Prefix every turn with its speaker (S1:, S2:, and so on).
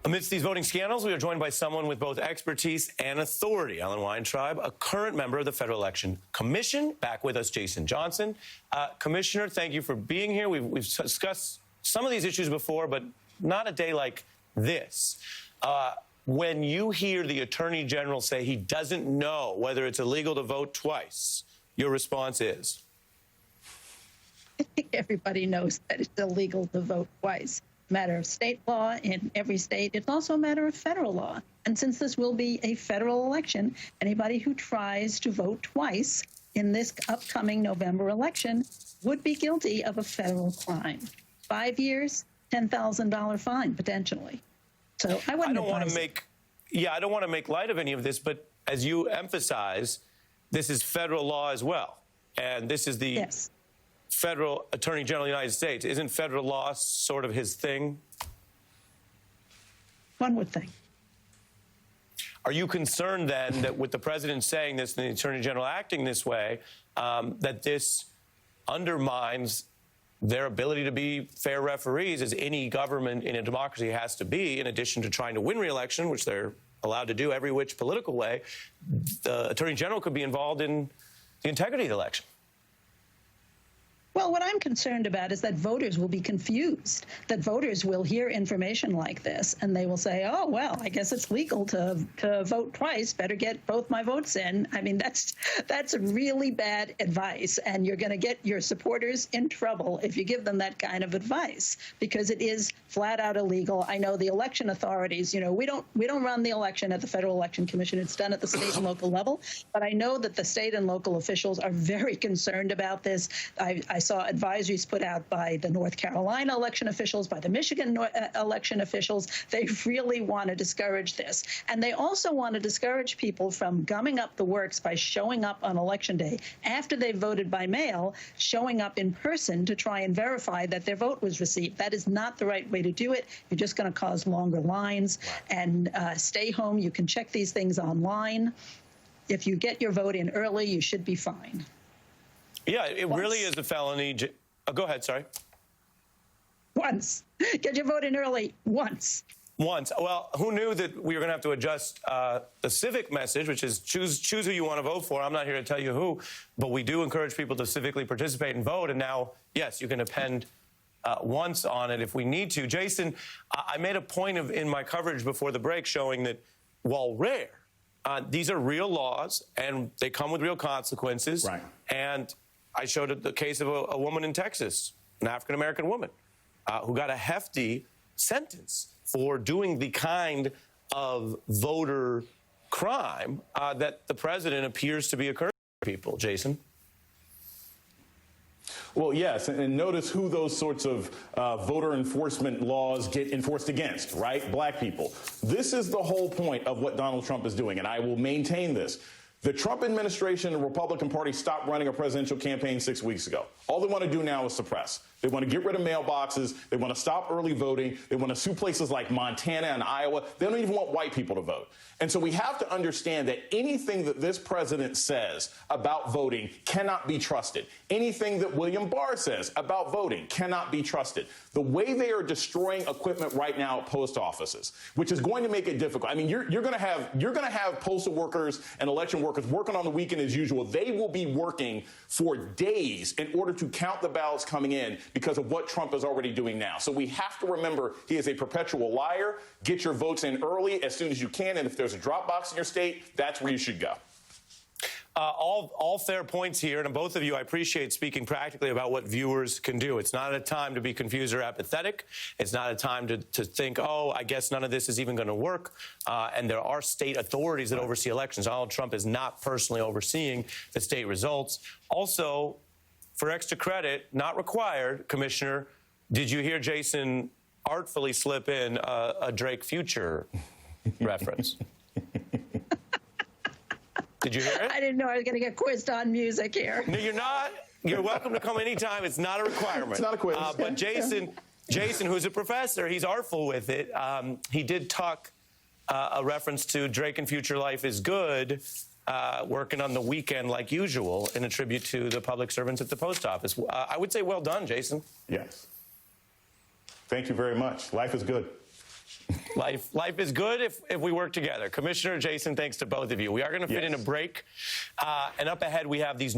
S1: Amidst these voting scandals, we are joined by someone with both expertise and authority. Ellen Weintraub, a current member of the Federal Election Commission. Back with us, Jason Johnson. Commissioner, thank you for being here. We've discussed some of these issues before, but not a day like this. When you hear the Attorney General say he doesn't know whether it's illegal to vote twice, your response is?
S2: I think everybody knows that it's illegal to vote twice. Matter of state law in every state. It's also a matter of federal law. And since this will be a federal election, anybody who tries to vote twice in this upcoming November election would be guilty of a federal crime. 5 years, $10,000 fine, potentially. So I wouldn't. I don't want to make light of any of this, but as you emphasize, this is federal law as well. And this is the Federal Attorney General of the United States. Isn't federal law sort of his thing? One would think.
S1: Are you concerned then that with the president saying this and the Attorney General acting this way, that this undermines their ability to be fair referees, as any government in a democracy has to be, in addition to trying to win re-election, which they're allowed to do every which political way? The Attorney General could be involved in the integrity of the election.
S2: Well, what I'm concerned about is that voters will be confused, that voters will hear information like this and they will say, oh, well, I guess it's legal to vote twice. Better get both my votes in. I mean, that's really bad advice. And you're going to get your supporters in trouble if you give them that kind of advice, because it is flat out illegal. I know the election authorities, we don't run the election at the Federal Election Commission. It's done at the state and local level. But I know that the state and local officials are very concerned about this. I saw advisories put out by the North Carolina election officials, by the Michigan election officials. They really want to discourage this. And they also want to discourage people from gumming up the works by showing up on Election Day after they voted by mail, showing up in person to try and verify that their vote was received. That is not the right way to do it. You're just going to cause longer lines. And stay home. You can check these things online. If you get your vote in early, you should be fine.
S1: Yeah, it really is a felony. Oh, go ahead, sorry.
S2: Once. Get your vote in early once.
S1: Once. Well, who knew that we were going to have to adjust the civic message, which is choose who you want to vote for. I'm not here to tell you who, but we do encourage people to civically participate and vote. And now, yes, you can append once on it if we need to. Jason, I made a point in my coverage before the break showing that while rare, these are real laws and they come with real consequences.
S3: Right.
S1: And I showed the case of a woman in Texas, an African-American woman, who got a hefty sentence for doing the kind of voter crime that the president appears to be encouraging people. Jason?
S3: Well, yes, and notice who those sorts of voter enforcement laws get enforced against, right? Black people. This is the whole point of what Donald Trump is doing, and I will maintain this. The Trump administration and the Republican Party stopped running a presidential campaign 6 weeks ago. All they want to do now is suppress. They want to get rid of mailboxes. They want to stop early voting. They want to sue places like Montana and Iowa. They don't even want white people to vote. And so we have to understand that anything that this president says about voting cannot be trusted. Anything that William Barr says about voting cannot be trusted. The way they are destroying equipment right now at post offices, which is going to make it difficult. I mean, you're going to have postal workers and election workers working on the weekend as usual. They will be working for days in order to count the ballots coming in because of what Trump is already doing now. So we have to remember he is a perpetual liar. Get your votes in early as soon as you can. And if there's a drop box in your state, that's where you should go.
S1: All fair points here, and both of you, I appreciate speaking practically about what viewers can do. It's not a time to be confused or apathetic. It's not a time to think, oh, I guess none of this is even going to work. And there are state authorities that oversee elections. Donald Trump is not personally overseeing the state results. Also, for extra credit, not required, Commissioner, did you hear Jason artfully slip in a Drake Future reference? Did you hear it?
S2: I didn't know I was going to get quizzed on music here.
S1: No, you're not. You're welcome to come anytime. It's not a requirement.
S3: It's not a quiz.
S1: But Jason, who's a professor, he's artful with it. He did talk a reference to Drake and Future Life is Good, working on the weekend like usual in a tribute to the public servants at the post office. I would say well done, Jason.
S3: Yes. Thank you very much. Life is good.
S1: Life is good if we work together. Commissioner, Jason, thanks to both of you. We are going to fit in a break. And up ahead, we have these